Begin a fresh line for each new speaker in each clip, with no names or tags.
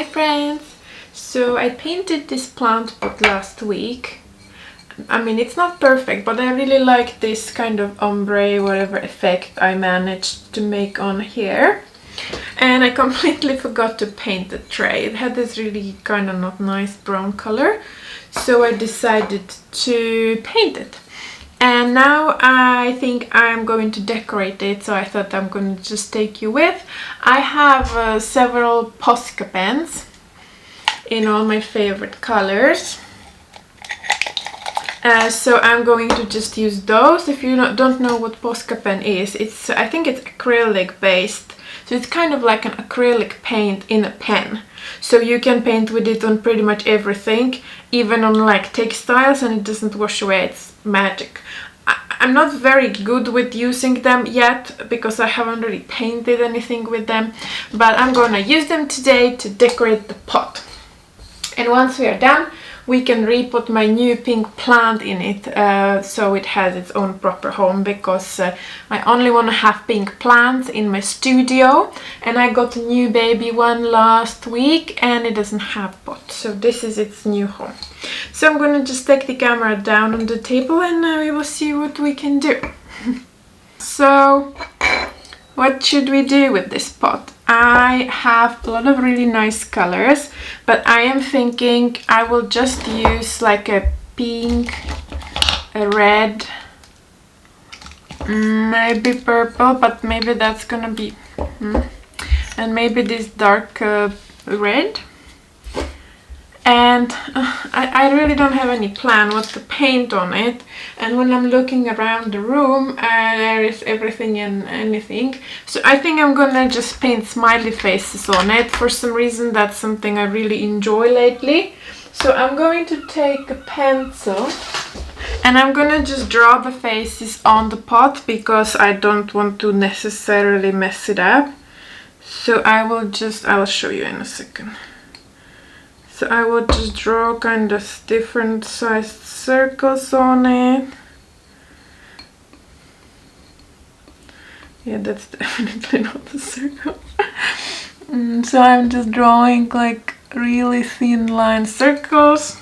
friends! So I painted this plant pot last week. I mean, it's not perfect, but I really like this kind of ombre, whatever effect I managed to make on here. And I completely forgot to paint the tray. It had this really kind of not nice brown color. So I decided to paint it. And now I think I'm going to decorate it, so I thought I'm going to just take you with. I have several Posca pens in all my favorite colors. So I'm going to just use those. If you don't know what Posca pen is, I think it's acrylic based. So it's kind of like an acrylic paint in a pen. So you can paint with it on pretty much everything, even on like textiles, and it doesn't wash away. It's magic. I'm not very good with using them yet because I haven't really painted anything with them, but I'm gonna use them today to decorate the pot. And once we are done, we can repot my new pink plant in it, so it has its own proper home, because I only want to have pink plants in my studio, and I got a new baby one last week and it doesn't have pot, so this is its new home. So I'm gonna just take the camera down on the table and we will see what we can do. So what should we do with this pot? I have a lot of really nice colors, but I am thinking I will just use like a pink, a red, maybe purple, but maybe that's gonna be, and maybe this dark red. And I really don't have any plan what to paint on it, and when I'm looking around the room there is everything and anything, so I think I'm gonna just paint smiley faces on it. For some reason that's something I really enjoy lately. So I'm going to take a pencil and I'm gonna just draw the faces on the pot because I don't want to necessarily mess it up. So I'll show you in a second. So I will just draw kind of different sized circles on it. Yeah, that's definitely not a circle. So I'm just drawing like really thin line circles.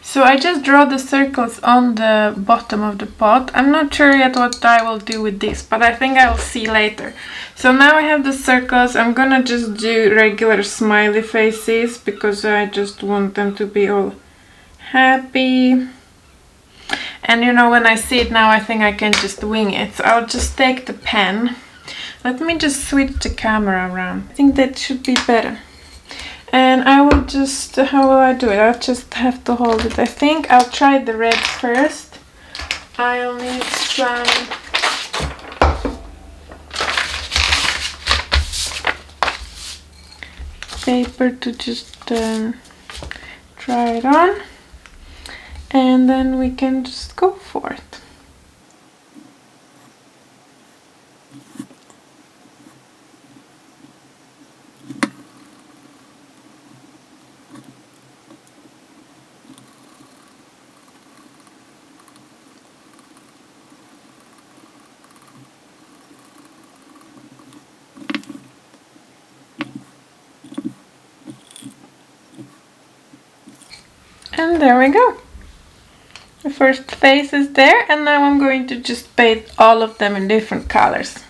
So I just draw the circles on the bottom of the pot. I'm not sure yet what I will do with this, but I think I will see later. So now I have the circles. I'm gonna just do regular smiley faces because I just want them to be all happy. And you know, when I see it now, I think I can just wing it. So I'll just take the pen. Let me just switch the camera around. I think that should be better. And I will just, how will I do it? I'll just have to hold it. I think I'll try the red first. I'll need some paper to just try it on. And then we can just go for it. And there we go. The first face is there, and now I'm going to just paint all of them in different colors.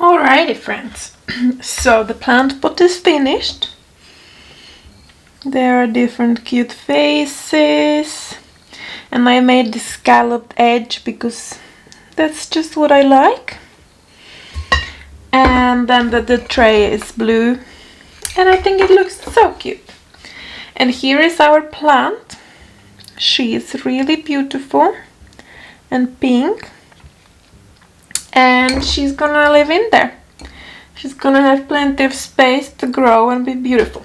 Alrighty friends, so the plant pot is finished. There are different cute faces, and I made the scalloped edge because that's just what I like. And then the tray is blue, and I think it looks so cute. And here is our plant. She is really beautiful and pink, and she's gonna live in there. She's gonna have plenty of space to grow and be beautiful.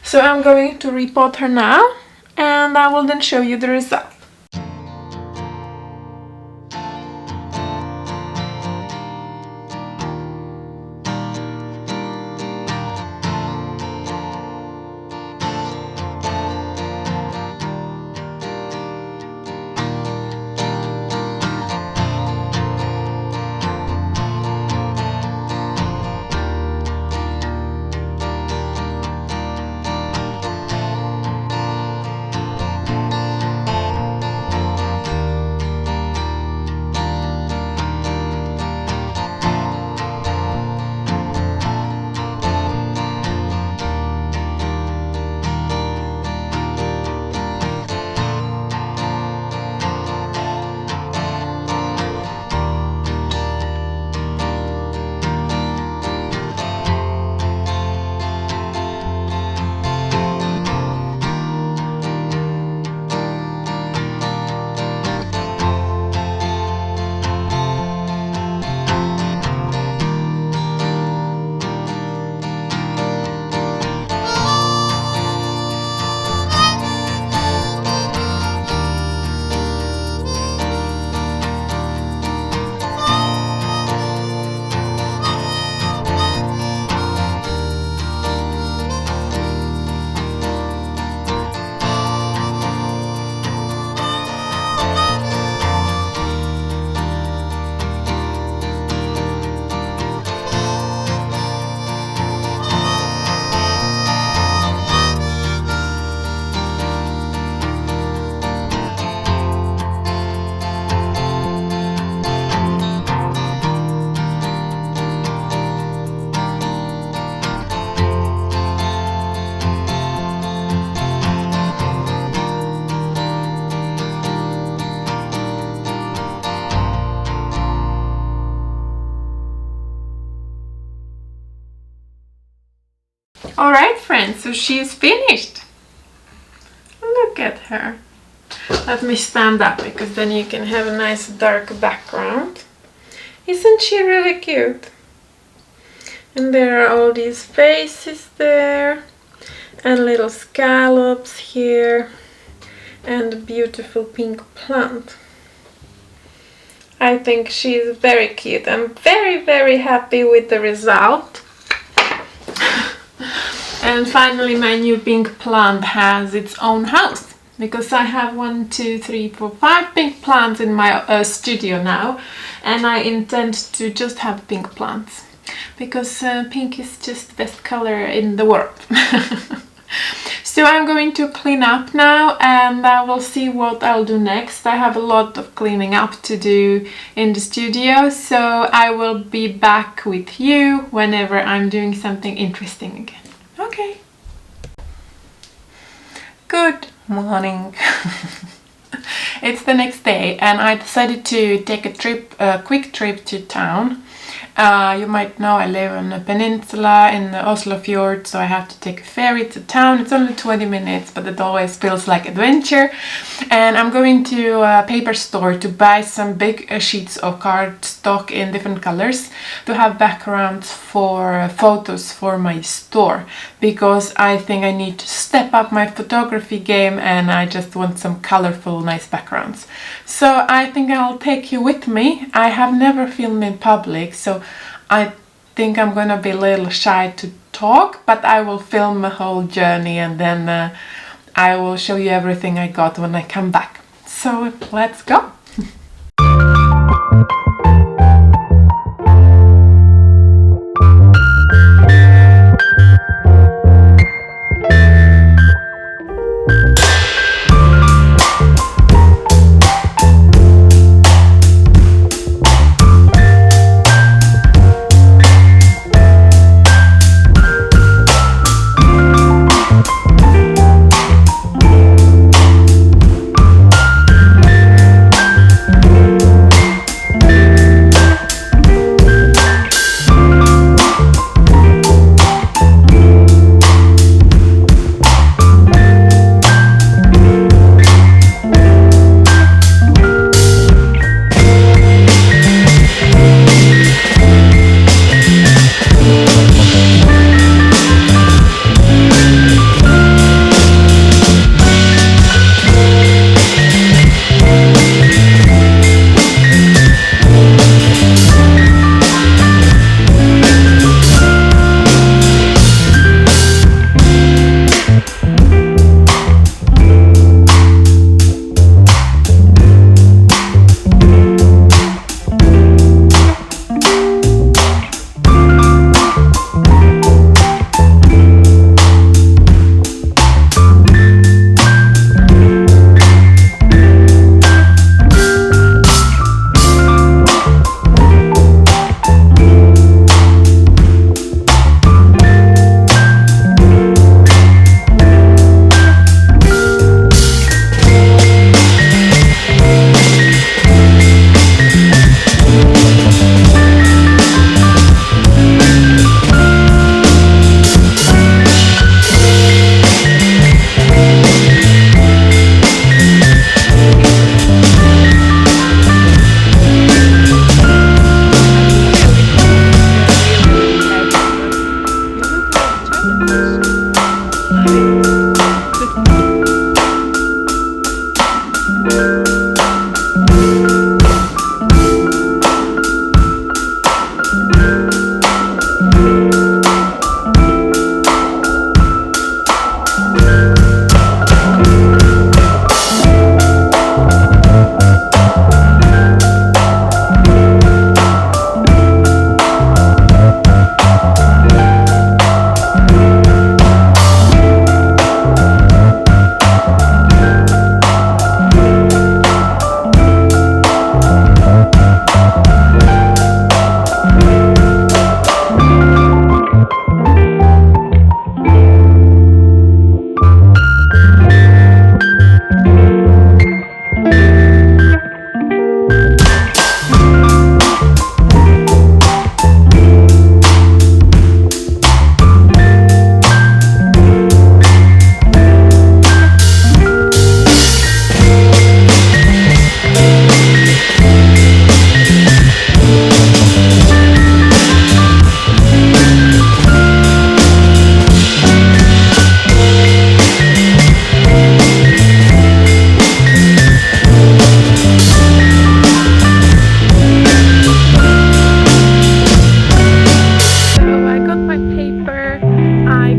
So I'm going to repot her now, and I will then show you the result. Alright friends, so she's finished. Look at her. Let me stand up because then you can have a nice dark background. Isn't she really cute? And there are all these faces there, and little scallops here, and a beautiful pink plant. I think she's very cute. I'm very happy with the result. And finally my new pink plant has its own house, because I have 1, 2, 3, 4, 5 pink plants in my studio now, and I intend to just have pink plants because pink is just the best color in the world. So I'm going to clean up now, and I will see what I'll do next. I have a lot of cleaning up to do in the studio, so I will be back with you whenever I'm doing something interesting again. Okay. Good morning. It's the next day, and I decided to take a quick trip to town. You might know I live on a peninsula in the Oslo fjord, so I have to take a ferry to town. It's only 20 minutes, but it always feels like adventure. And I'm going to a paper store to buy some big sheets of cardstock in different colors to have backgrounds for photos for my store, because I think I need to step up my photography game and I just want some colorful, nice backgrounds. So I think I'll take you with me. I have never filmed in public, so I think I'm gonna be a little shy to talk, but I will film the whole journey, and then I will show you everything I got when I come back. So let's go!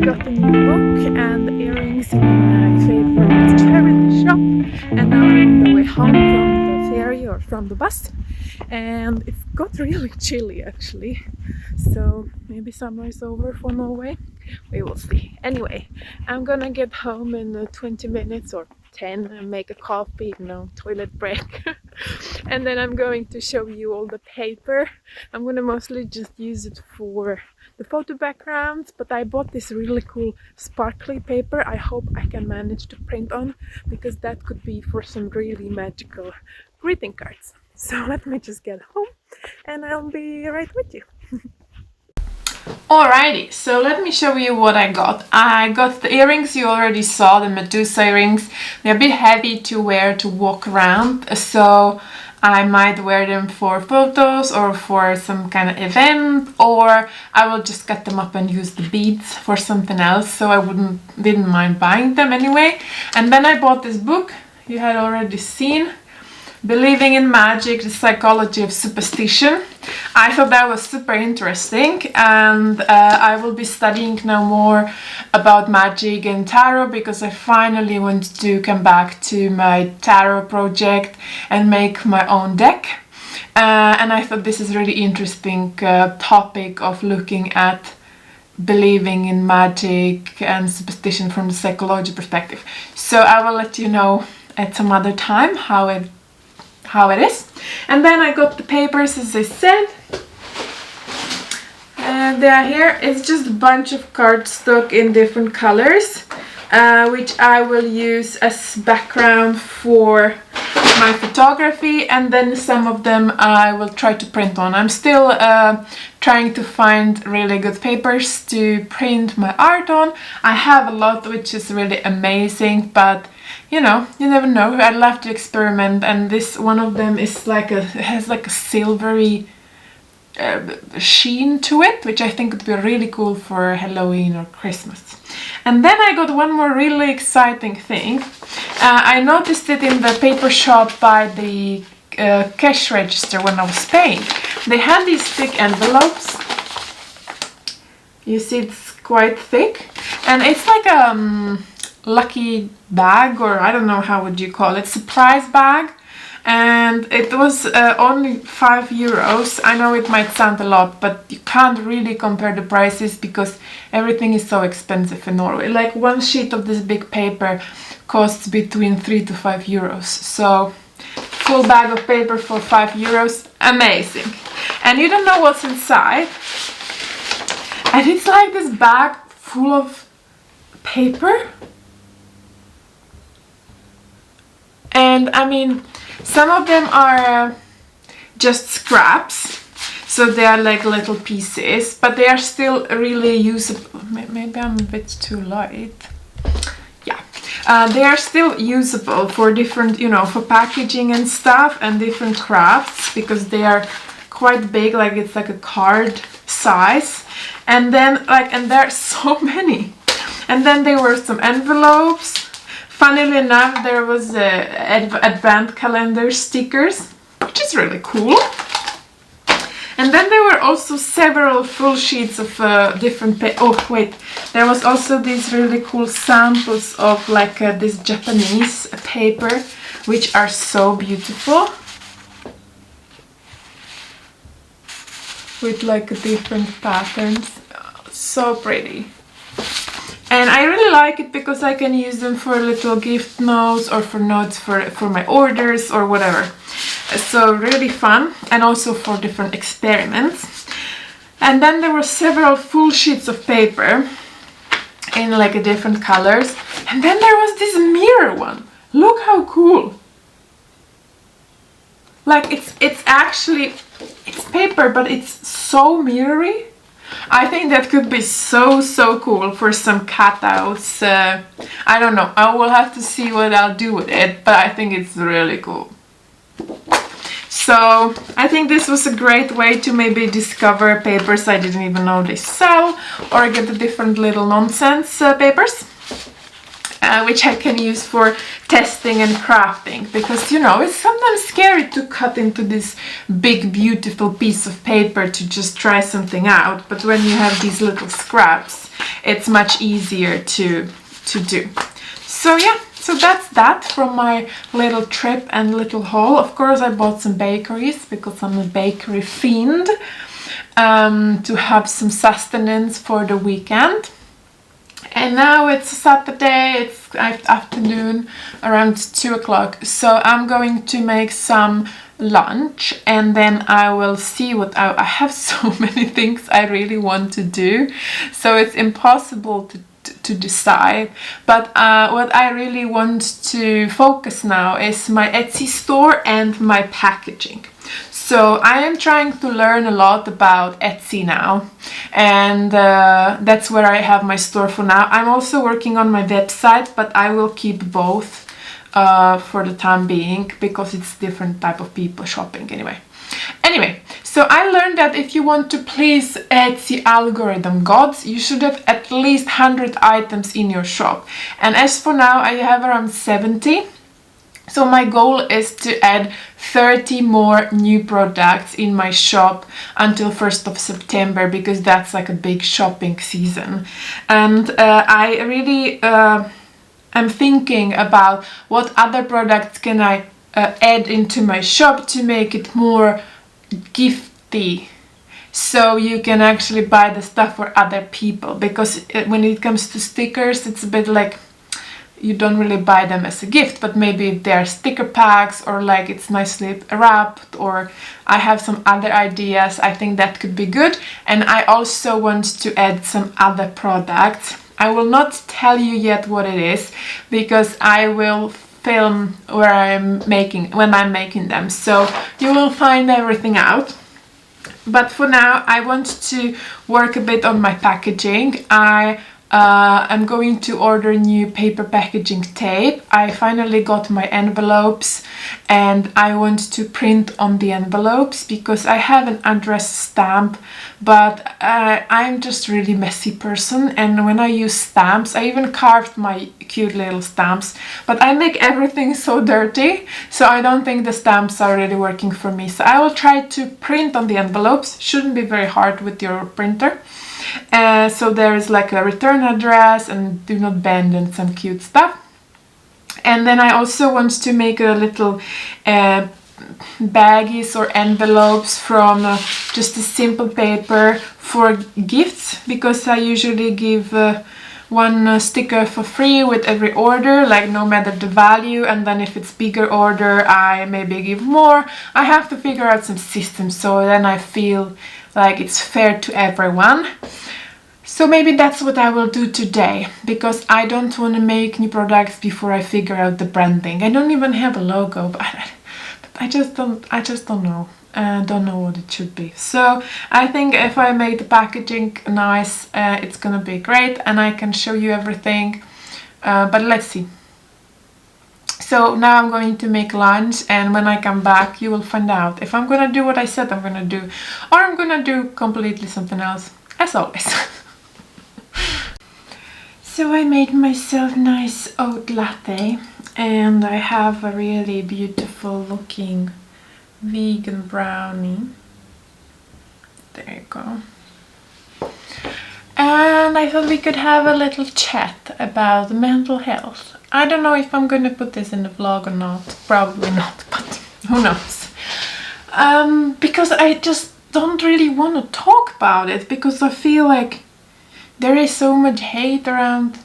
got a new book and earrings in my favorite charity shop, and now I'm on the way home from the ferry or from the bus, and it got really chilly actually, so maybe summer is over for Norway. We will see. Anyway, I'm gonna get home in 20 minutes or 10 and make a coffee, toilet break. And then I'm going to show you all the paper. I'm gonna mostly just use it for the photo backgrounds, but I bought this really cool sparkly paper I hope I can manage to print on, because that could be for some really magical greeting cards. So let me just get home and I'll be right with you. Alrighty, so let me show you what I got. I got the earrings you already saw, the Medusa earrings. They're a bit heavy to wear to walk around, so I might wear them for photos or for some kind of event, or I will just cut them up and use the beads for something else, so I didn't mind buying them anyway. And then I bought this book you had already seen, Believing in Magic, the Psychology of Superstition. I thought that was super interesting, and I will be studying now more about magic and tarot, because I finally want to come back to my tarot project and make my own deck. And I thought this is really interesting topic of looking at believing in magic and superstition from the psychology perspective. So I will let you know at some other time how it is. And then I got the papers, as I said, and they are here. It's just a bunch of cardstock in different colors, which I will use as background for my photography, and then some of them I will try to print on. I'm still trying to find really good papers to print my art on. I have a lot which is really amazing, but you never know. I'd love to experiment, and this one of them is has like a silvery sheen to it, which I think would be really cool for Halloween or Christmas. And then I got one more really exciting thing. I noticed it in the paper shop by the cash register when I was paying. They had these thick envelopes. You see, it's quite thick, and it's like a lucky bag, or I don't know how would you call it, surprise bag, and it was only €5. I know it might sound a lot, but you can't really compare the prices because everything is so expensive in Norway. Like one sheet of this big paper costs between €3 to €5, so full bag of paper for €5, amazing. And you don't know what's inside, and it's like this bag full of paper. And I mean, some of them are just scraps, so they are like little pieces, but they are still really usable. Maybe I'm a bit too light. Yeah, they are still usable for different, for packaging and stuff, and different crafts, because they are quite big, like it's like a card size. And then and there are so many. And then there were some envelopes. Funnily enough, there was advent calendar stickers, which is really cool. And then there were also several full sheets of different there was also these really cool samples of this Japanese paper, which are so beautiful, with different patterns. So pretty. And I really like it because I can use them for little gift notes, or for notes for my orders or whatever. So really fun, and also for different experiments. And then there were several full sheets of paper in different colors. And then there was this mirror one. Look how cool. It's paper, but it's so mirrory. I think that could be so cool for some cutouts. I don't know, I will have to see what I'll do with it, but I think it's really cool. So I think this was a great way to maybe discover papers I didn't even know they sell, or get the different little nonsense papers, which I can use for testing and crafting, because it's sometimes scary to cut into this big beautiful piece of paper to just try something out, but when you have these little scraps, it's much easier to do. So yeah, so that's that from my little trip and little haul. Of course I bought some bakeries because I'm a bakery fiend, to have some sustenance for the weekend. And now it's Saturday, it's afternoon, around 2 o'clock, so I'm going to make some lunch and then I will see what I have so many things I really want to do, so it's impossible to decide. But what I really want to focus now is my Etsy store and my packaging. So I am trying to learn a lot about Etsy now, and that's where I have my store for now. I'm also working on my website, but I will keep both for the time being because it's different type of people shopping anyway. So I learned that if you want to please Etsy algorithm gods, you should have at least 100 items in your shop, and as for now I have around 70. So my goal is to add 30 more new products in my shop until 1st of September, because that's like a big shopping season. And I really am thinking about what other products can I add into my shop to make it more gifty, so you can actually buy the stuff for other people. Because when it comes to stickers, it's a bit like you don't really buy them as a gift, but maybe if they're sticker packs or like it's nicely wrapped, or I have some other ideas, I think that could be good. And I also want to add some other products. I will not tell you yet what it is because I will film when I'm making them, so you will find everything out. But for now I want to work a bit on my packaging. I'm going to order new paper packaging tape. I finally got my envelopes and I want to print on the envelopes because I have an address stamp, but I'm just really messy person, and when I use stamps, I even carved my cute little stamps, but I make everything so dirty, so I don't think the stamps are really working for me. So I will try to print on the envelopes. Shouldn't be very hard with your printer. So there is like a return address and do not bend and some cute stuff. And then I also want to make a little baggies or envelopes from just a simple paper for gifts, because I usually give one sticker for free with every order, like no matter the value, and then if it's bigger order I maybe give more. I have to figure out some system so then I feel like it's fair to everyone. So maybe that's what I will do today, because I don't want to make new products before I figure out the branding. I don't even have a logo, but I just don't know. Don't know what it should be. So I think if I make the packaging nice, it's gonna be great and I can show you everything. But let's see. So now I'm going to make lunch, and when I come back you will find out if I'm gonna do what I said I'm gonna do, or I'm gonna do completely something else, as always. So I made myself nice oat latte, and I have a really beautiful looking vegan brownie. There you go. And I thought we could have a little chat about mental health. I don't know if I'm going to put this in the vlog or not. Probably not, but who knows. Because I just don't really want to talk about it, because I feel like there is so much hate around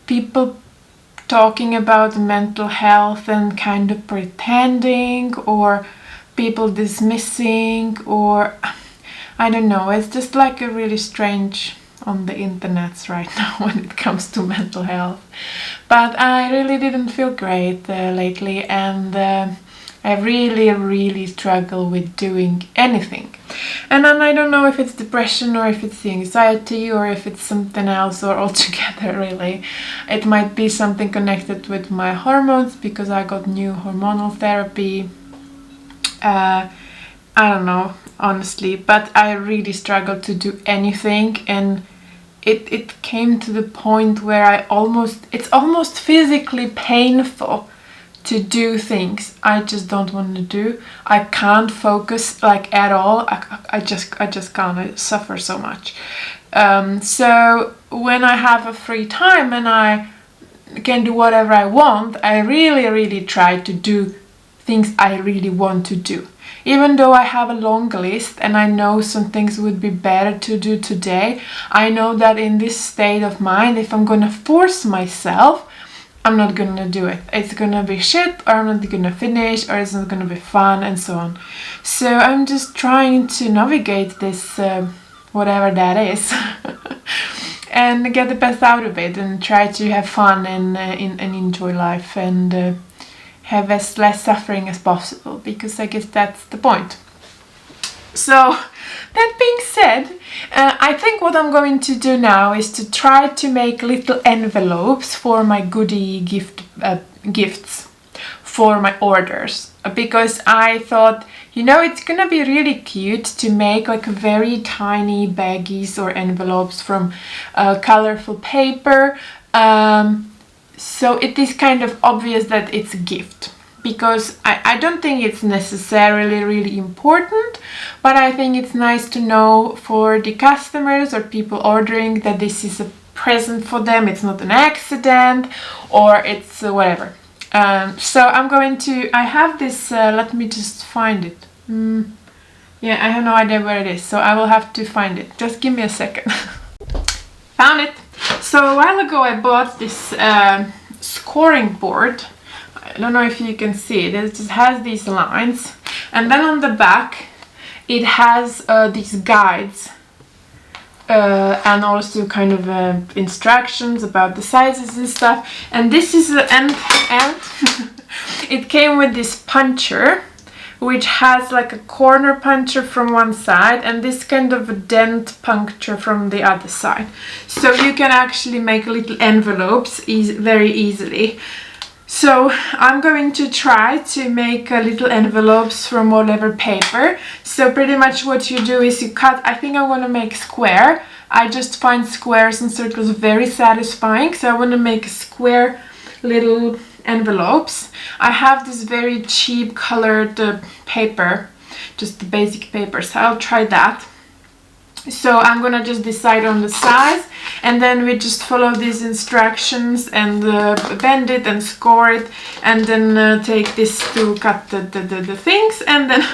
people talking about mental health and kind of pretending, or people dismissing, or I don't know, it's just like a really strange on the internets right now when it comes to mental health. But I really didn't feel great lately, and I really struggle with doing anything. And then I don't know if it's depression or if it's the anxiety or if it's something else, or altogether really. It might be something connected with my hormones, because I got new hormonal therapy. I don't know, honestly, but I really struggled to do anything, and it came to the point where it's almost physically painful to do things I just don't want to do. I can't focus like at all. I just can't. I suffer so much. So when I have a free time and I can do whatever I want, I really try to do things I really want to do. Even though I have a long list and I know some things would be better to do today, I know that in this state of mind, if I'm gonna force myself, I'm not gonna do it. It's gonna be shit, or I'm not gonna finish, or it's not gonna be fun, and so on. So I'm just trying to navigate this, whatever that is, and get the best out of it, and try to have fun and enjoy life, and have as less suffering as possible, because I guess that's the point. So that being said, I think what I'm going to do now is to try to make little envelopes for my goodie gifts for my orders, because I thought, you know, it's gonna be really cute to make like very tiny baggies or envelopes from colorful paper. So it is kind of obvious that it's a gift, because I don't think it's necessarily really important, but I think it's nice to know for the customers or people ordering that this is a present for them. It's not an accident, or it's whatever. So I'm going to, I have this, let me just find it. Yeah, I have no idea where it is, so I will have to find it. Just give me a second. Found it. So a while ago I bought this scoring board. I don't know if you can see it. It just has these lines, and then on the back it has these guides and also kind of instructions about the sizes and stuff. And this is and it came with this puncher, which has like a corner puncture from one side and this kind of a dent puncture from the other side. So you can actually make little envelopes very easily. So I'm going to try to make little envelopes from whatever paper. So pretty much what you do is you cut, I think I want to make square. I just find squares and circles very satisfying. So I want to make square little envelopes. I have this very cheap colored paper, just the basic paper, so I'll try that. So I'm gonna just decide on the size, and then we just follow these instructions and bend it and score it, and then take this to cut the things, and then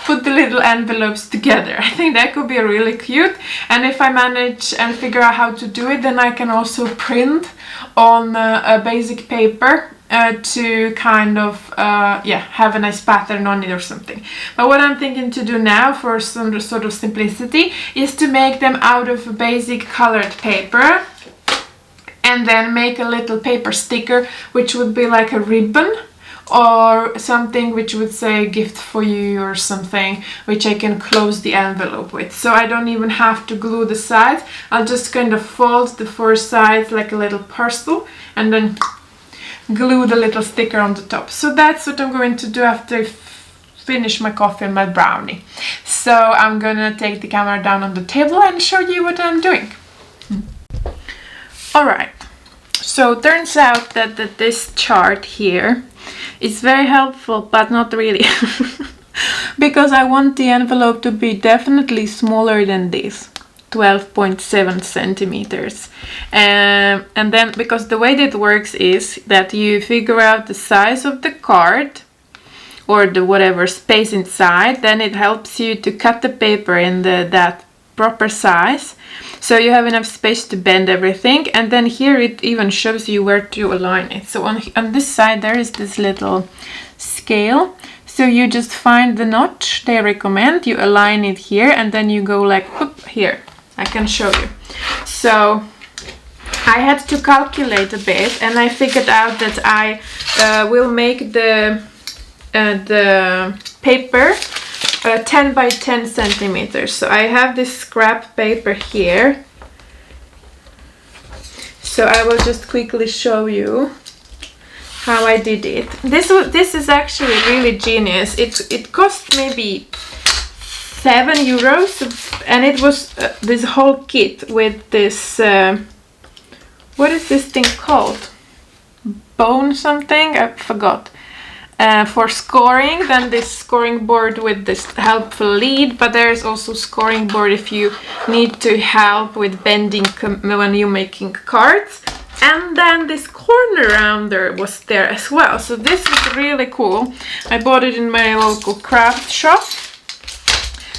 put the little envelopes together. I think that could be really cute, and if I manage and figure out how to do it, then I can also print on a basic paper to kind of have a nice pattern on it or something. But what I'm thinking to do now for some sort of simplicity is to make them out of basic colored paper, and then make a little paper sticker which would be like a ribbon or something which would say gift for you or something, which I can close the envelope with. So I don't even have to glue the sides. I'll just kind of fold the four sides like a little parcel and then glue the little sticker on the top. So that's what I'm going to do after I finish my coffee and my brownie. So I'm gonna take the camera down on the table and show you what I'm doing. Alright, so turns out that this chart here is very helpful, but not really. Because I want the envelope to be definitely smaller than this, 12.7 centimeters. And then, because the way that works is that you figure out the size of the card or the whatever space inside, then it helps you to cut the paper in that proper size, so you have enough space to bend everything. And then here it even shows you where to align it. So on this side there is this little scale, so you just find the notch they recommend, you align it here, and then you go like whoop, here. I can show you. So I had to calculate a bit, and I figured out that I will make the paper 10 by 10 centimeters. So I have this scrap paper here. So I will just quickly show you how I did it. This is actually really genius. It cost maybe €7, and it was this whole kit with this what is this thing called? bone something, I forgot. For scoring, then this scoring board with this helpful lead, but there's also scoring board if you need to help with bending when you're making cards. And then this corner rounder was there as well, so this is really cool. I bought it in my local craft shop.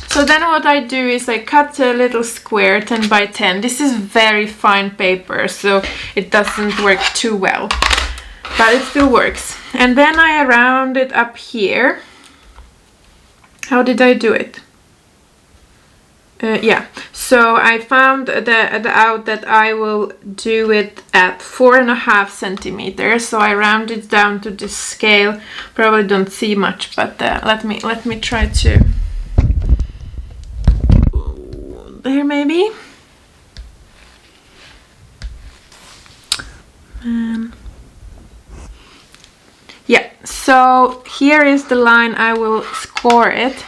So then what I do is I cut a little square 10 by 10. This is very fine paper, so it doesn't work too well, but it still works. And then I round it up here. How did I do it? Yeah, so I found out that I will do it at 4.5 centimeters. So I round it down to this scale. Probably don't see much, but let me try to. There maybe. Yeah, so here is the line I will score it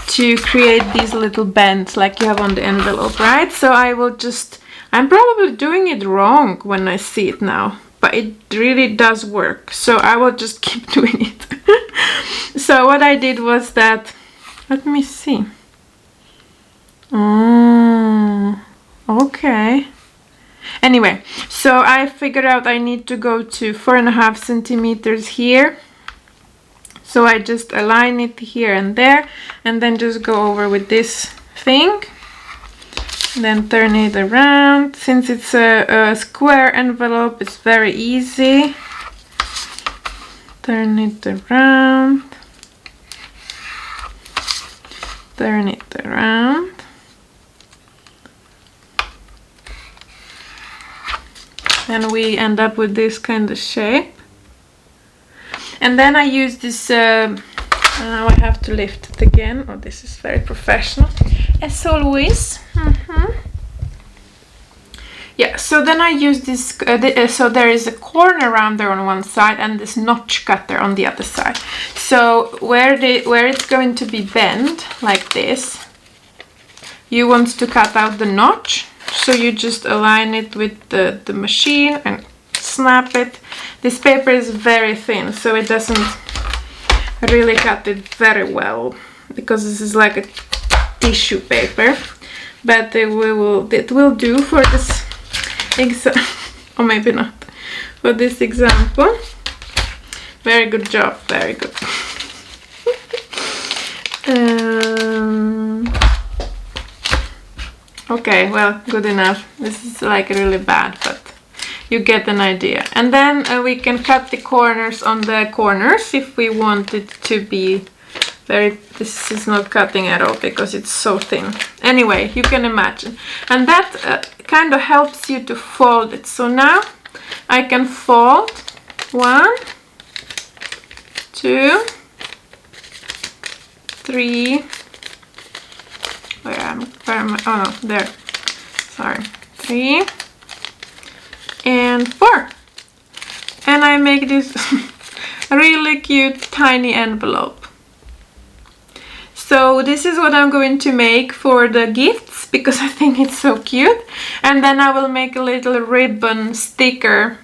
to create these little bends like you have on the envelope, right? So I will just, I'm probably doing it wrong when I see it now, but it really does work. So I will just keep doing it. So what I did was that, let me see. Okay. Anyway, so I figured out I need to go to 4.5 centimeters here. So I just align it here and there, and then just go over with this thing. Then turn it around. Since it's a square envelope, it's very easy. Turn it around. Turn it around. And we end up with this kind of shape. And then I use this, now I have to lift it again. Oh, this is very professional, as always. Yeah, so then I use this, so there is a corner rounder on one side and this notch cutter on the other side. So where it's going to be bent, like this, you want to cut out the notch. So you just align it with the machine and snap it. This paper is very thin, so it doesn't really cut it very well, because this is like a tissue paper. But it will do for this example, or maybe not, for this example. Very good job, very good. Okay, well, good enough. This is like really bad, but you get an idea. And then we can cut the corners on the corners if we want it to be very, this is not cutting at all because it's so thin. Anyway, you can imagine. And that kind of helps you to fold it. So now I can fold 1, 2, 3, where am I? Oh no, there. Sorry. 3 and 4. And I make this really cute tiny envelope. So this is what I'm going to make for the gifts, because I think it's so cute. And then I will make a little ribbon sticker,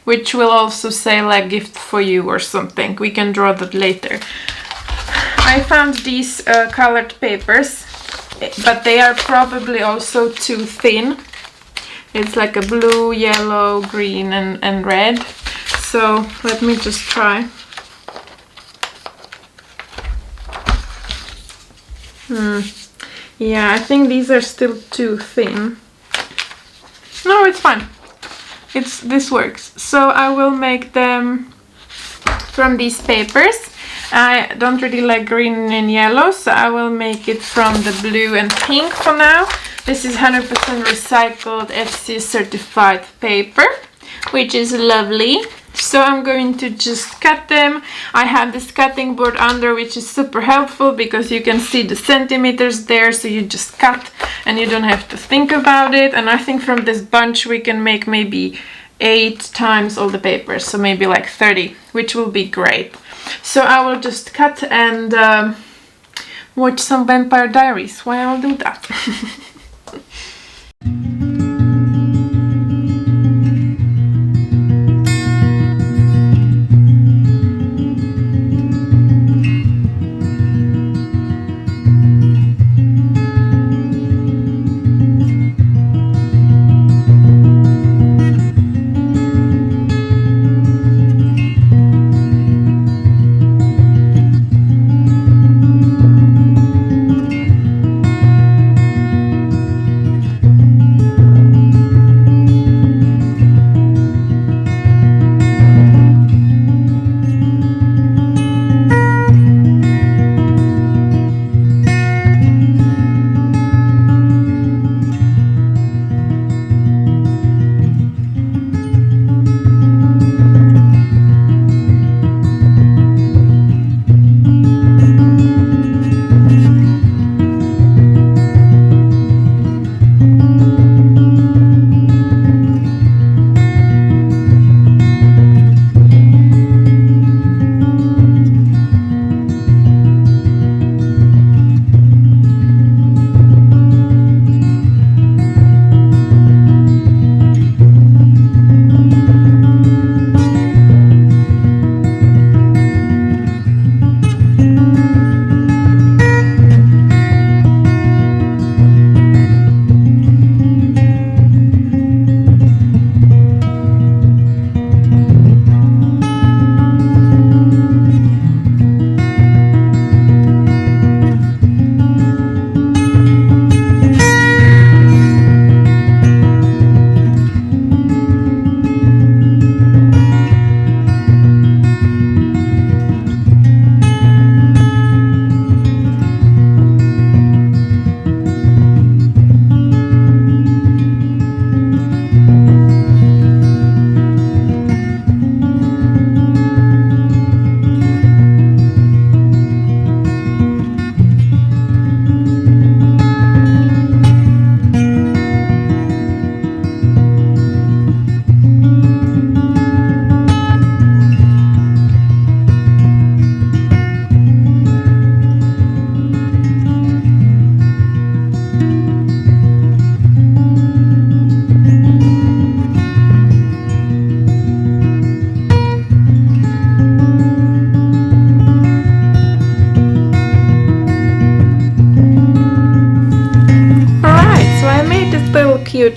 which will also say like gift for you or something. We can draw that later. I found these colored papers, but they are probably also too thin. It's like a blue, yellow, green and red. So let me just try. Yeah, I think these are still too thin. No, it's fine. This works. So I will make them from these papers. I don't really like green and yellow, so I will make it from the blue and pink for now. This is 100% recycled FC certified paper, which is lovely. So I'm going to just cut them. I have this cutting board under, which is super helpful because you can see the centimeters there, so you just cut and you don't have to think about it. And I think from this bunch we can make maybe 8 times all the papers, so maybe like 30, which will be great. So I will just cut and watch some Vampire Diaries while I'll do that.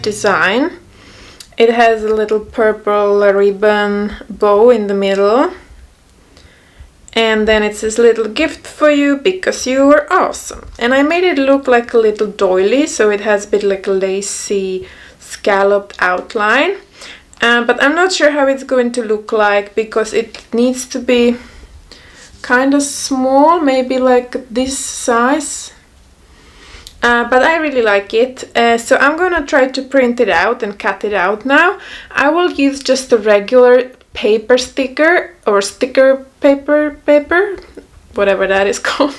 design. It has a little purple ribbon bow in the middle. And then it says little gift for you because you were awesome. And I made it look like a little doily, so it has a bit like a lacy scalloped outline. But I'm not sure how it's going to look like because it needs to be kind of small, maybe like this size. But I really like it, so I'm gonna try to print it out and cut it out now. I will use just a regular paper sticker or sticker paper, whatever that is called.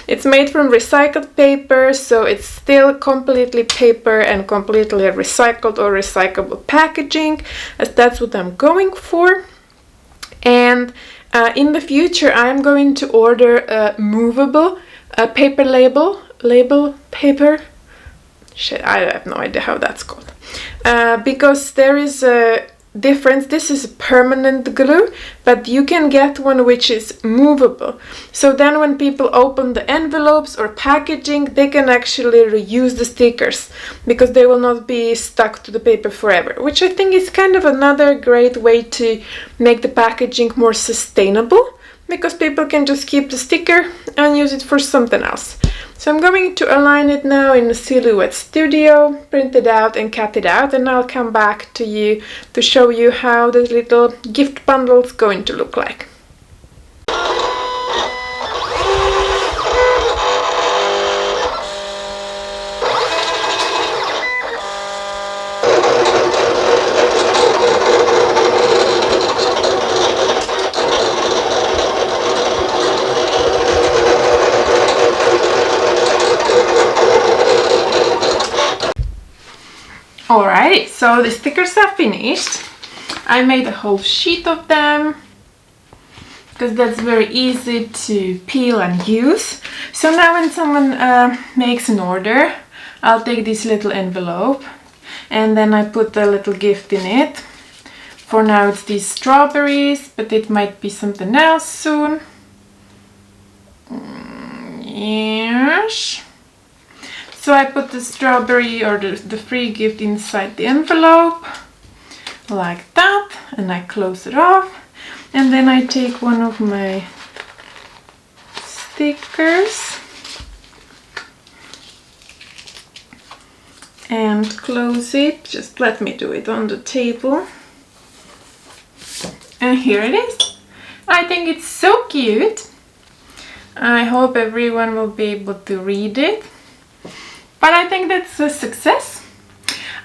It's made from recycled paper, so it's still completely paper and completely recycled or recyclable packaging, as that's what I'm going for. And in the future I'm going to order a movable paper label paper. Shit, I have no idea how that's called. Because there is a difference. This is permanent glue, but you can get one which is movable. So then when people open the envelopes or packaging, they can actually reuse the stickers because they will not be stuck to the paper forever, which I think is kind of another great way to make the packaging more sustainable, because people can just keep the sticker and use it for something else. So I'm going to align it now in the Silhouette Studio, print it out and cut it out, and I'll come back to you to show you how this little gift bundle is going to look like. Alright, so the stickers are finished. I made a whole sheet of them because that's very easy to peel and use. So now when someone makes an order, I'll take this little envelope and then I put a little gift in it. For now it's these strawberries, but it might be something else soon. Yes. So I put the strawberry or the free gift inside the envelope, like that, and I close it off. And then I take one of my stickers and close it. Just let me do it on the table. And here it is. I think it's so cute. I hope everyone will be able to read it. But I think that's a success.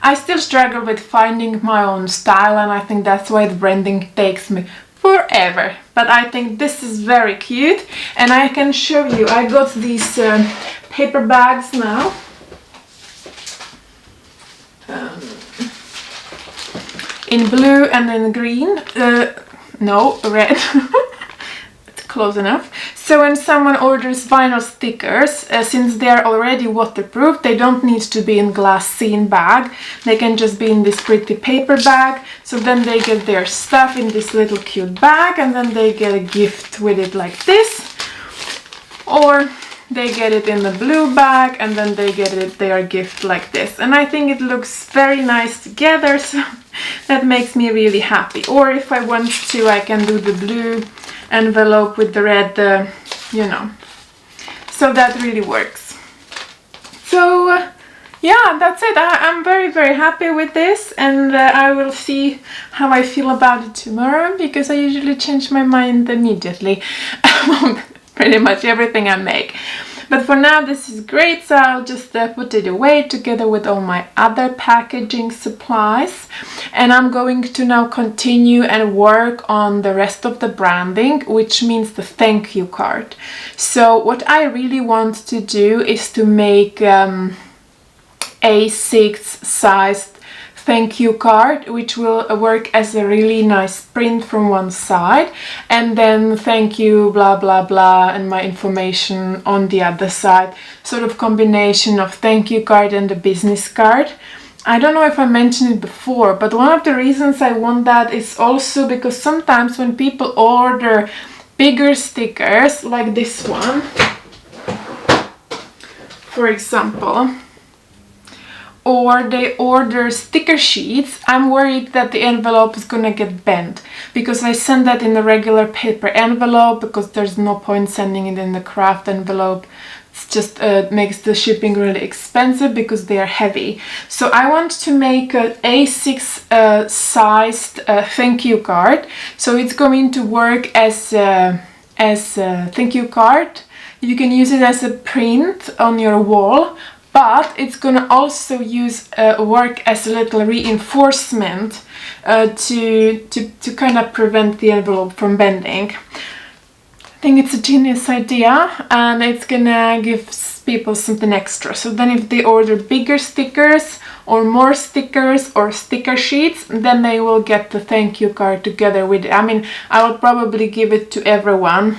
I still struggle with finding my own style, and I think that's why the branding takes me forever. But I think this is very cute, and I can show you. I got these paper bags now. In blue and in green. No, red. It's close enough. So when someone orders vinyl stickers, since they're already waterproof, they don't need to be in glassine bag. They can just be in this pretty paper bag. So then they get their stuff in this little cute bag, and then they get a gift with it like this. Or they get it in the blue bag, and then they get it their gift like this. And I think it looks very nice together, so that makes me really happy. Or if I want to, I can do the blue envelope with the red, you know, so that really works. So yeah, that's it. I'm very happy with this, and I will see how I feel about it tomorrow, because I usually change my mind immediately about pretty much everything I make. But for now this is great, so I'll just put it away together with all my other packaging supplies. And I'm going to now continue and work on the rest of the branding, which means the thank you card. So what I really want to do is to make A6 sized thank you card, which will work as a really nice print from one side, and then thank you blah blah blah and my information on the other side, sort of combination of thank you card and the business card. I don't know if I mentioned it before, but one of the reasons I want that is also because sometimes when people order bigger stickers like this one, for example, or they order sticker sheets, I'm worried that the envelope is gonna get bent, because I send that in a regular paper envelope because there's no point sending it in the craft envelope. It's just makes the shipping really expensive because they are heavy. So I want to make an A6 sized thank you card. So it's going to work as a thank you card. You can use it as a print on your wall, but it's gonna also work as a little reinforcement to kind of prevent the envelope from bending. I think it's a genius idea, and it's gonna give people something extra. So then if they order bigger stickers or more stickers or sticker sheets, then they will get the thank you card together with it. I mean, I will probably give it to everyone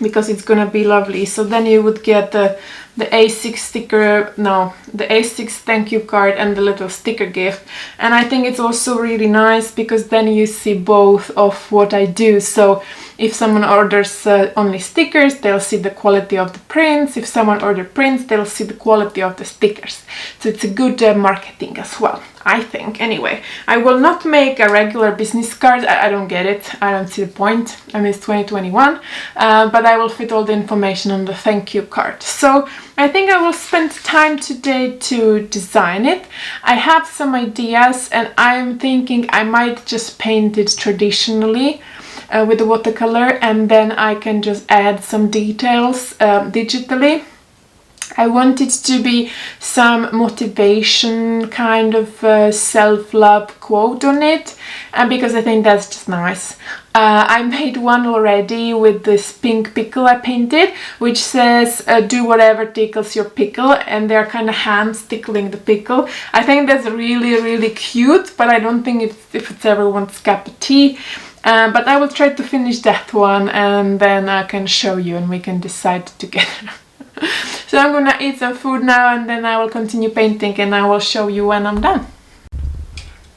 because it's gonna be lovely. So then you would get the A6 sticker, no, the A6 thank you card and the little sticker gift. And I think it's also really nice because then you see both of what I do. So if someone orders only stickers, they'll see the quality of the prints. If someone orders prints, they'll see the quality of the stickers. So it's a good marketing as well, I think. Anyway, I will not make a regular business card. I don't get it. I don't see the point. I mean, it's 2021, but I will fit all the information on the thank you card. So I think I will spend time today to design it. I have some ideas, and I'm thinking I might just paint it traditionally with the watercolor, and then I can just add some details digitally. I want it to be some motivation kind of self-love quote on it, because I think that's just nice. I made one already with this pink pickle I painted, which says do whatever tickles your pickle, and they're kind of hands tickling the pickle. I think that's really cute, but I don't think if it's everyone's cup of tea. But I will try to finish that one, and then I can show you and we can decide together. So I'm gonna eat some food now, and then I will continue painting, and I will show you when I'm done.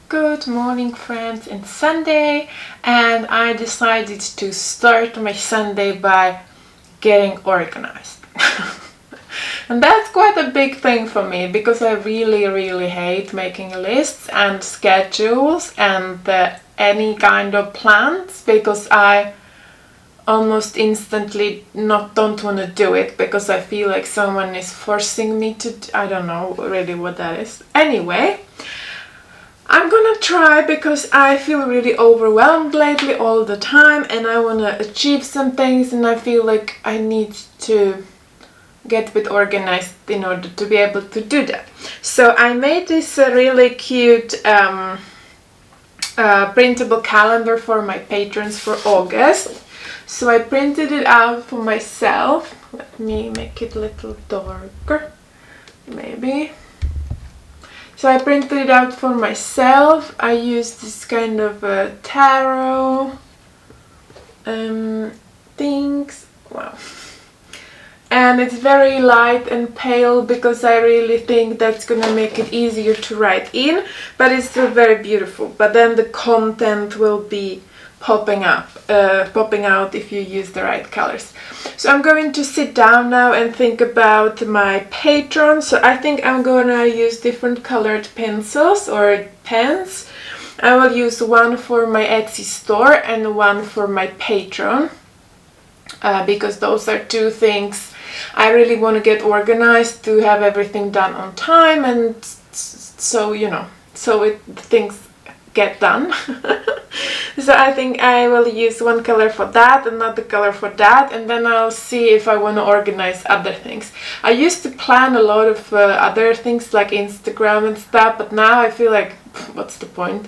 Good morning, friends. It's Sunday, and I decided to start my Sunday by getting organized. And that's quite a big thing for me, because I really hate making lists and schedules and any kind of plans, because I almost instantly don't want to do it because I feel like someone is forcing me to. I don't know really what that is. Anyway, I'm gonna try because I feel really overwhelmed lately all the time, and I want to achieve some things, and I feel like I need to get a bit organized in order to be able to do that. So I made this really cute printable calendar for my patrons for August. So I printed it out for myself. Let me make it a little darker, maybe. So I printed it out for myself. I used this kind of tarot things. Wow. And it's very light and pale because I really think that's gonna make it easier to write in, but it's still very beautiful. But then the content will be popping out if you use the right colors. So I'm going to sit down now and think about my patrons. So I think I'm gonna use different colored pencils or pens. I will use one for my Etsy store and one for my Patreon, because those are two things I really want to get organized to have everything done on time, and so things get done. So I think I will use one color for that, another color for that, and then I'll see if I want to organize other things. I used to plan a lot of other things like Instagram and stuff, but now I feel like what's the point?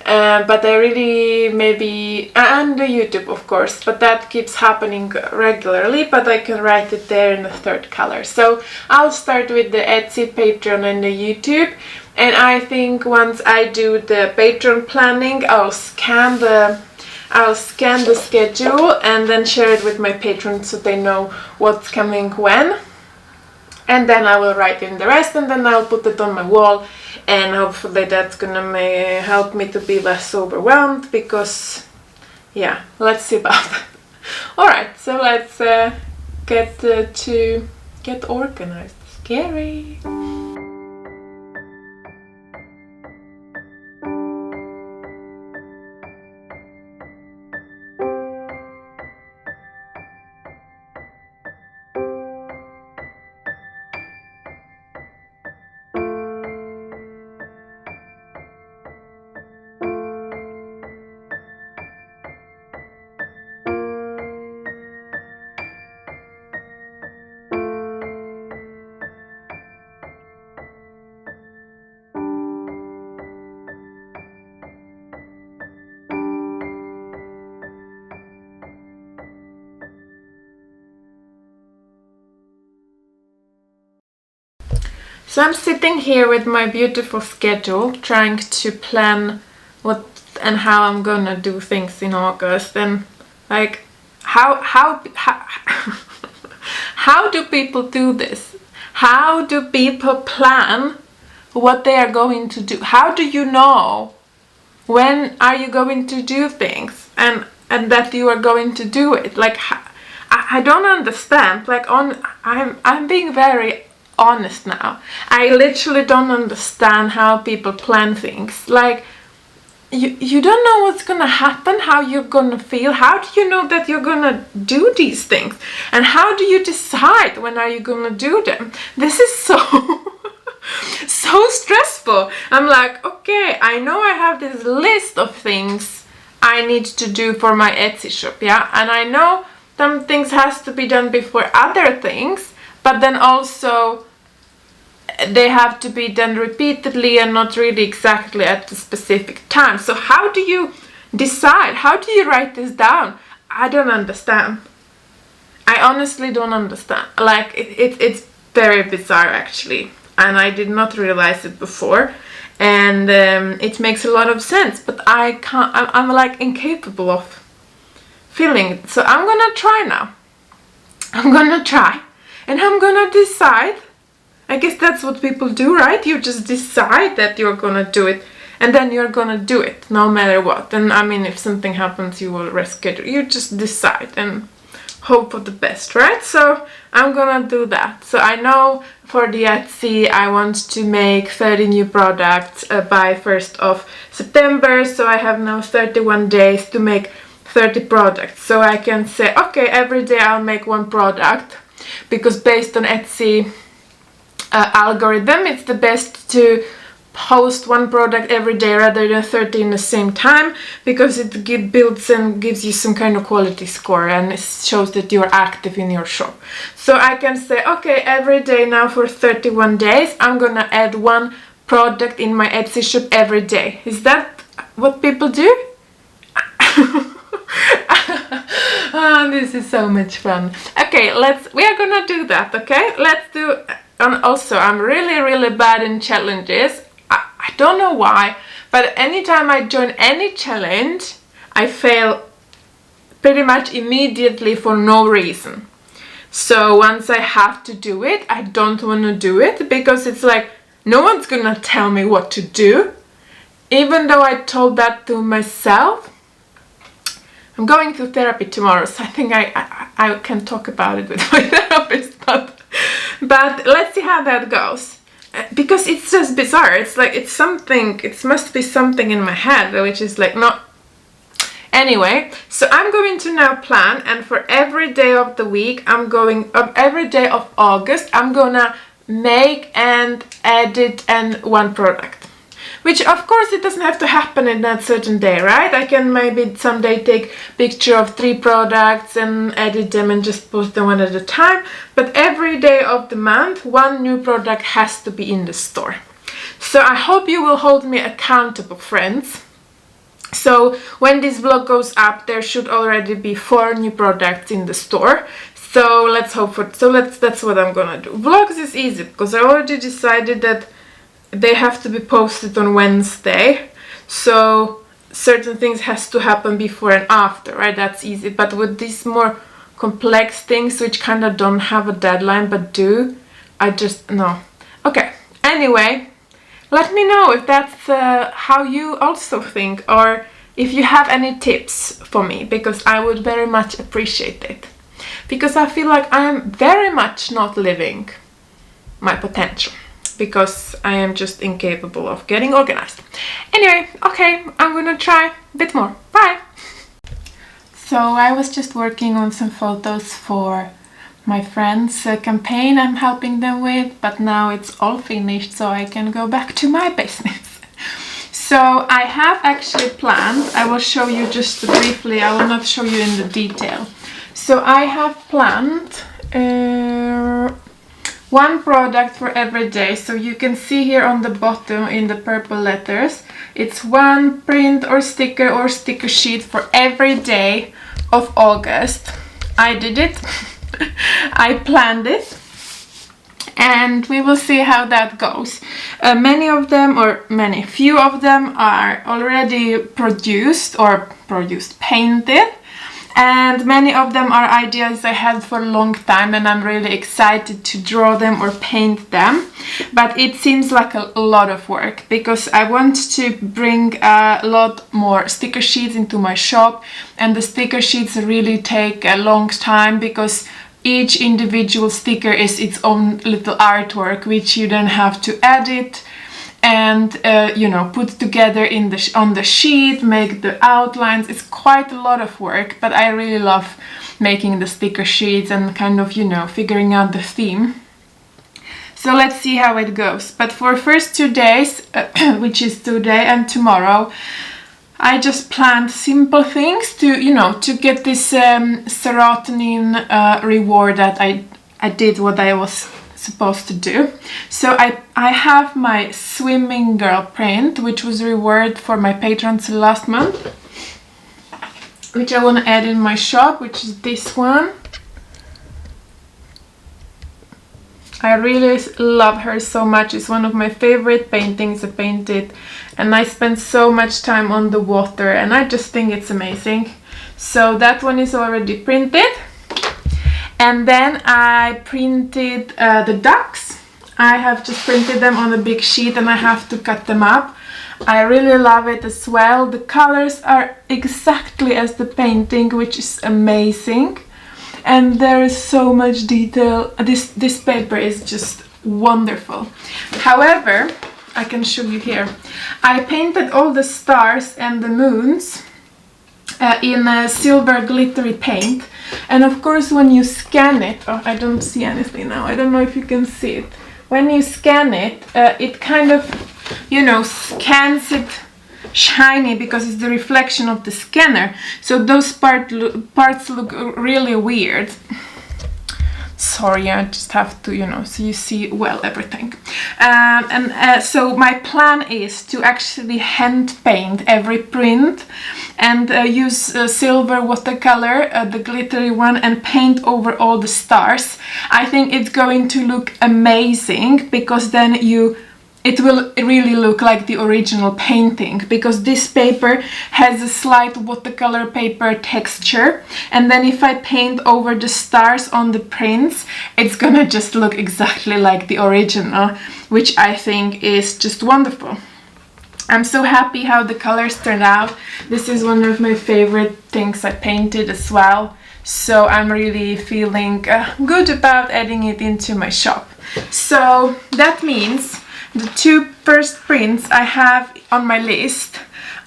But I really and the YouTube of course, but that keeps happening regularly, but I can write it there in the third color. So I'll start with the Etsy, Patreon and the YouTube, and I think once I do the Patreon planning, I'll scan the schedule and then share it with my patrons so they know what's coming when, and then I will write in the rest, and then I'll put it on my wall. And hopefully that's gonna help me to be less overwhelmed, because yeah, let's see about that. Alright, so let's get organized. Scary! So I'm sitting here with my beautiful schedule, trying to plan what and how I'm gonna do things in August, and like how how do people do this? How do people plan what they are going to do? How do you know when are you going to do things and that you are going to do it? Like I don't understand. Like I'm being very honest now. I literally don't understand how people plan things. Like you don't know what's gonna happen, how you're gonna feel. How do you know that you're gonna do these things? And how do you decide when are you gonna do them? This is so so stressful. I'm like, okay, I know I have this list of things I need to do for my Etsy shop, yeah? And I know some things has to be done before other things, but then also they have to be done repeatedly and not really exactly at the specific time. So how do you decide? How do you write this down? I don't understand. I honestly don't understand. Like it's very bizarre actually, and I did not realize it before, and it makes a lot of sense, but I can't. I'm like incapable of feeling it. So I'm gonna try now. I'm gonna try, and I'm gonna decide. I guess that's what people do, right? You just decide that you're gonna do it, and then you're gonna do it no matter what. And I mean, if something happens, you will reschedule. You just decide and hope for the best, right? So I'm gonna do that. So I know for the Etsy I want to make 30 new products by 1st of September. So I have now 31 days to make 30 products. So I can say, okay, every day I'll make one product, because based on Etsy algorithm, it's the best to post one product every day rather than 30 in the same time, because it builds and gives you some kind of quality score, and it shows that you're active in your shop. So I can say, okay, every day now for 31 days I'm gonna add one product in my Etsy shop every day. Is that what people do? Oh, this is so much fun. Okay, we are gonna do that, okay? Let's do. And also, I'm really bad in challenges. I don't know why, but anytime I join any challenge, I fail pretty much immediately for no reason. So once I have to do it, I don't want to do it, because it's like, no one's gonna tell me what to do. Even though I told that to myself. I'm going to therapy tomorrow, so I think I can talk about it with my therapist, but let's see how that goes, because it's just bizarre. It's like it must be something in my head which is like not. Anyway, so I'm going to now plan, and for every day of the week every day of August I'm gonna make and edit and one product. Which of course it doesn't have to happen in that certain day, right? I can maybe someday take picture of 3 products and edit them and just post them one at a time. But every day of the month, one new product has to be in the store. So I hope you will hold me accountable, friends. So when this vlog goes up, there should already be 4 new products in the store. So let's hope for. That's what I'm gonna do. Vlogs is easy because I already decided that they have to be posted on Wednesday, so certain things has to happen before and after, right? That's easy. But with these more complex things which kind of don't have a deadline but do, I just no. Okay, anyway, let me know if that's how you also think, or if you have any tips for me, because I would very much appreciate it, because I feel like I am very much not living my potential, because I am just incapable of getting organized. Anyway, okay, I'm gonna try a bit more. Bye! So I was just working on some photos for my friend's campaign I'm helping them with, but now it's all finished, so I can go back to my business. So I have actually planned, I will show you just briefly, I will not show you in the detail. So I have planned one product for every day. So you can see here on the bottom in the purple letters, it's one print or sticker sheet for every day of August. I did it. I planned it. and we will see how that goes. Few of them are already produced painted, and many of them are ideas I had for a long time, and I'm really excited to draw them or paint them. But it seems like a lot of work because I want to bring a lot more sticker sheets into my shop, and the sticker sheets really take a long time because each individual sticker is its own little artwork, which you then have to edit and put together on the sheet, make the outlines. It's quite a lot of work, but I really love making the sticker sheets and kind of figuring out the theme. So let's see how it goes. But for first 2 days, which is today and tomorrow, I just planned simple things to get this serotonin reward that I did what I was supposed to do. So I have my swimming girl print, which was reward for my patrons last month, which I want to add in my shop, which is this one. I really love her so much. It's one of my favorite paintings I painted, and I spent so much time on the water, and I just think it's amazing. So that one is already printed. And then I printed the ducks. I have just printed them on a big sheet, and I have to cut them up. I really love it as well. The colors are exactly as the painting, which is amazing. And there is so much detail. This paper is just wonderful. However, I can show you here. I painted all the stars and the moons in a silver glittery paint, and of course when you scan it, oh, I don't see anything now, I don't know if you can see it. When you scan it, it kind of scans it shiny because it's the reflection of the scanner, so those parts look really weird. Sorry, I just have to, so you see well everything. So my plan is to actually hand paint every print and use silver watercolor, the glittery one, and paint over all the stars. I think it's going to look amazing because then it will really look like the original painting, because this paper has a slight watercolor paper texture, and then if I paint over the stars on the prints, it's gonna just look exactly like the original, which I think is just wonderful. I'm so happy how the colors turned out. This is one of my favorite things I painted as well, so I'm really feeling good about adding it into my shop. So that means the 2 first prints I have on my list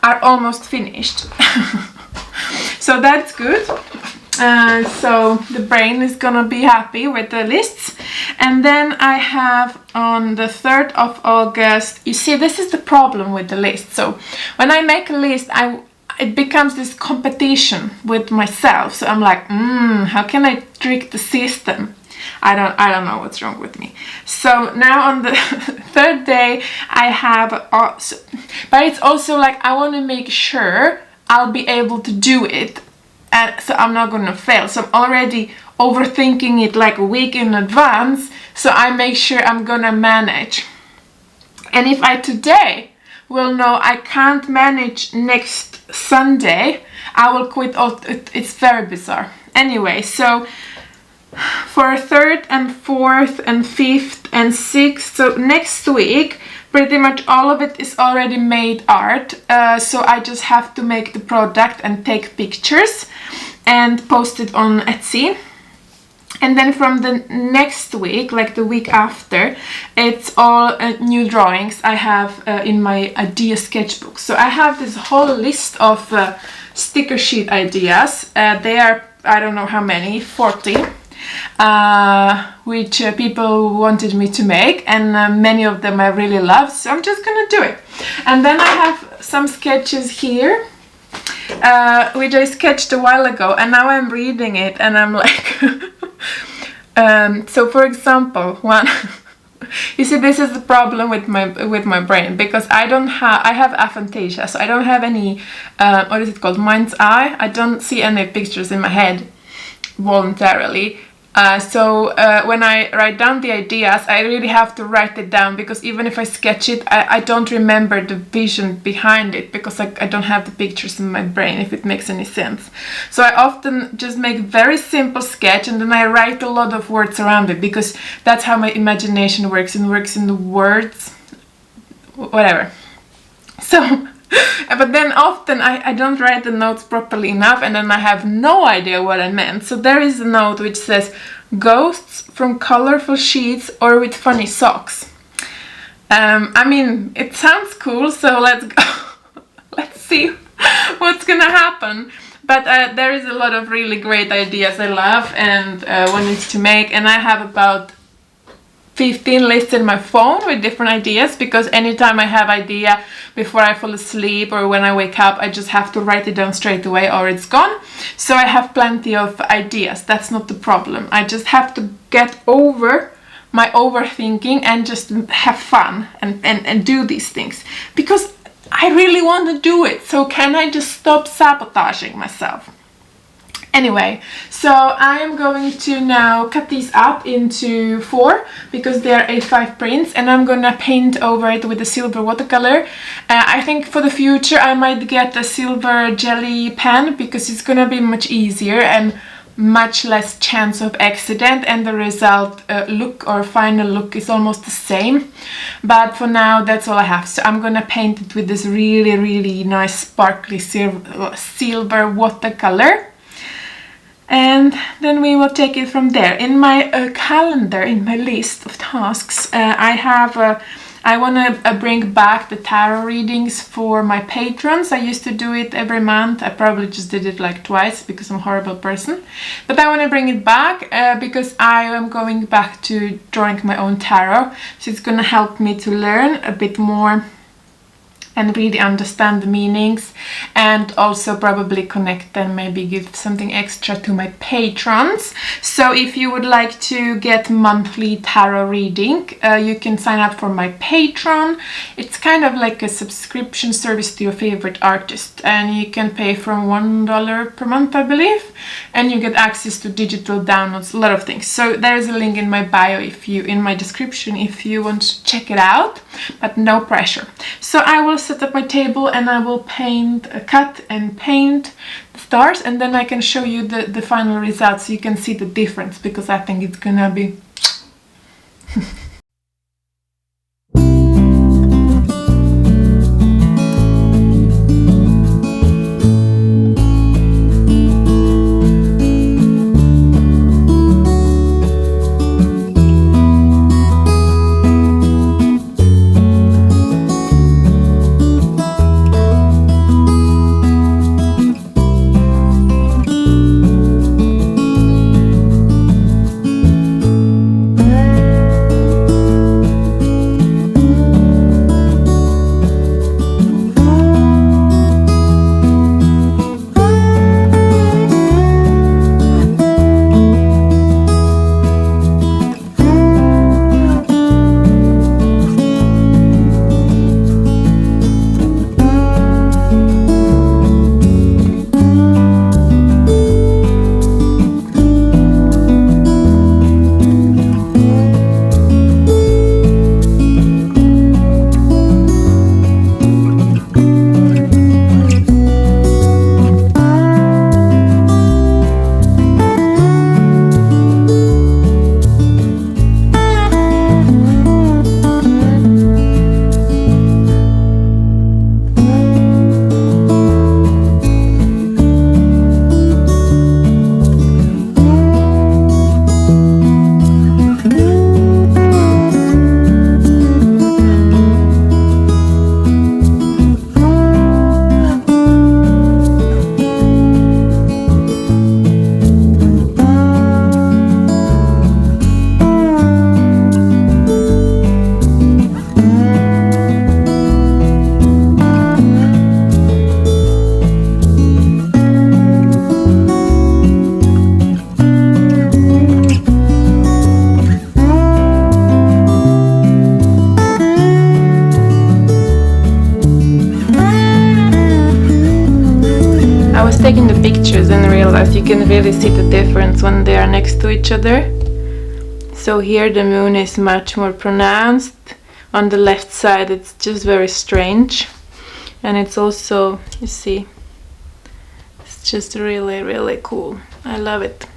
are almost finished. So that's good. So the brain is gonna be happy with the lists. And then I have on the 3rd of August, you see, this is the problem with the list. So when I make a list, it becomes this competition with myself. So I'm like, how can I trick the system? I don't know what's wrong with me. So now on the 3rd day I have, but it's also like I want to make sure I'll be able to do it, and so I'm not gonna fail. So I'm already overthinking it like a week in advance, so I make sure I'm gonna manage. And if I today will know I can't manage next Sunday, I will quit. It's very bizarre. Anyway, so for 3rd and 4th and 5th and 6th, so next week pretty much all of it is already made art, so I just have to make the product and take pictures and post it on Etsy. And then from the next week, like the week after, it's all new drawings I have in my idea sketchbook. So I have this whole list of sticker sheet ideas. They are, I don't know how many, 40. Which people wanted me to make, and many of them I really love, so I'm just gonna do it. And then I have some sketches here, which I sketched a while ago, and now I'm reading it and I'm like so for example, one you see, this is the problem with my brain, because I have aphantasia, so I don't have any what is it called, mind's eye. I don't see any pictures in my head voluntarily. When I write down the ideas, I really have to write it down, because even if I sketch it, I don't remember the vision behind it, because I don't have the pictures in my brain, if it makes any sense. So I often just make very simple sketch, and then I write a lot of words around it, because that's how my imagination works, and works in the words, whatever. So but then often I don't write the notes properly enough, and then I have no idea what I meant. So there is a note which says ghosts from colorful sheets or with funny socks. I mean, it sounds cool, so let's go. Let's see what's gonna happen. But there is a lot of really great ideas I love and wanted to make, and I have about 15 lists in my phone with different ideas, because anytime I have idea before I fall asleep or when I wake up, I just have to write it down straight away or it's gone. So I have plenty of ideas. That's not the problem. I just have to get over my overthinking and just have fun and do these things, because I really want to do it. So can I just stop sabotaging myself? Anyway, so I am going to now cut these up into 4, because they are A5 prints, and I'm gonna paint over it with a silver watercolor. I think for the future I might get a silver jelly pen, because it's gonna be much easier and much less chance of accident, and the result look or final look is almost the same. But for now, that's all I have. So I'm gonna paint it with this really nice sparkly silver watercolor. And then we will take it from there. In my calendar, in my list of tasks, I want to bring back the tarot readings for my patrons. I used to do it every month. I probably just did it like twice, because I'm a horrible person. But I want to bring it back because I am going back to drawing my own tarot. So it's going to help me to learn a bit more and really understand the meanings, and also probably connect and maybe give something extra to my patrons. So if you would like to get monthly tarot reading, you can sign up for my Patreon. It's kind of like a subscription service to your favorite artist, and you can pay from $1 per month, I believe, and you get access to digital downloads, a lot of things. So there is a link in my bio, in my description, if you want to check it out, but no pressure. So I will set up my table and I will cut and paint the stars, and then I can show you the final results so you can see the difference, because I think it's gonna be was taking the pictures and realized you can really see the difference when they are next to each other. So here the moon is much more pronounced. On the left side it's just very strange. And it's also, you see, it's just really, really cool. I love it.